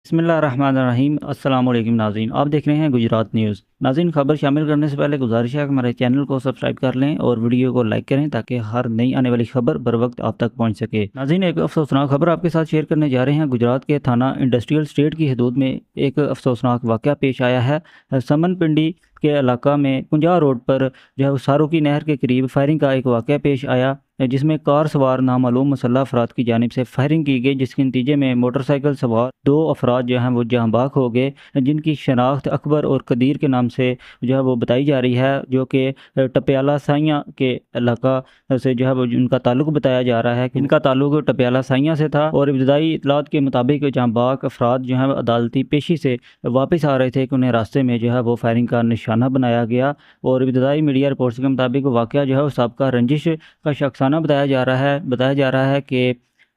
बिस्मिल्लाहिर्रहमानिर्रहीम। अस्सलाम वालेकुम नाज़रीन, आप देख रहे हैं गुजरात न्यूज़। नाज़रीन, खबर शामिल करने से पहले गुजारिश है कि हमारे चैनल को सब्सक्राइब कर लें और वीडियो को लाइक करें ताकि हर नई आने वाली खबर बर वक्त आप तक पहुंच सके। नाज़रीन, एक अफसोसनाक खबर आपके साथ शेयर करने जा रहे हैं। गुजरात के थाना इंडस्ट्रियल स्टेट की हदूद में एक अफसोसनाक वाक़या पेश आया है। समन पिंडी के इलाका में 50 रोड पर जो है सारों की नहर के करीब फायरिंग का एक वाक़या पेश आया, जिसमें कार सवार नामालूम मुसल्लह अफराद की जानिब से फायरिंग की गई, जिसके नतीजे में मोटरसाइकिल सवार 2 अफराद जो हैं वो जहाँ बाग हो गए, जिनकी शनाख्त अकबर और कदीर के नाम से जो है वो बताई जा रही है, जो कि टपियाला साइयाँ के इलाका से जो है वो उनका ताल्लुक बताया जा रहा है कि इनका ताल्लुक टपियाला साइयाँ से था। और इब्तदाई इतलात के मुताबिक जहाँ बाग अफराद जो हैं अदालती पेशी से वापस आ रहे थे कि उन्हें रास्ते में जो है वो फायरिंग का निशाना बनाया गया। और इब्तदाई मीडिया रिपोर्ट्स के मुताबिक वाक़या जो है वो साबका रंजिश का शख्साना बताया जा रहा है कि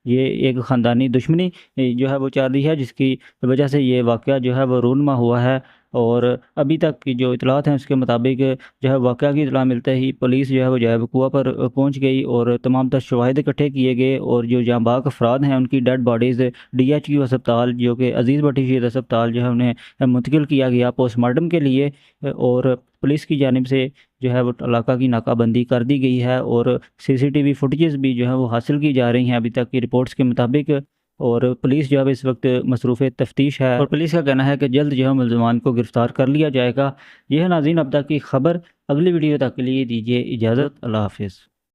ये एक ख़ानदानी दुश्मनी जो है वो चल रही है, जिसकी वजह से ये वाक़या जो है वो रूनमा हुआ है। और अभी तक की जो इतलात हैं उसके मुताबिक जो है वाक़या की इतला मिलते ही पुलिस जो है वो जैब कुआं पर पहुंच गई और तमाम तर शवाहिद इकट्ठे किए गए और जो जहाँ बाग अफराद हैं उनकी डेड बॉडीज़ DHQ अस्पताल, जो कि अजीज़ भट्टी शहीद अस्पताल, जो है उन्हें मुंतकिल किया गया पोस्टमार्टम के लिए। और पुलिस की जानिब से जो है वो इलाका की नाकाबंदी कर दी गई है और CCTV फुटेजेस भी जो है वो हासिल की जा रही हैं अभी तक की रिपोर्ट्स के मुताबिक। और पुलिस जो है इस वक्त मसरूफ़ तफ्तीश है और पुलिस का कहना है कि जल्द जो है मुलज़मान को गिरफ़्तार कर लिया जाएगा। यह है नाज़रीन अब तक की खबर। अगली वीडियो तक के लिए दीजिए इजाज़त। अल्लाह हाफ़िज़।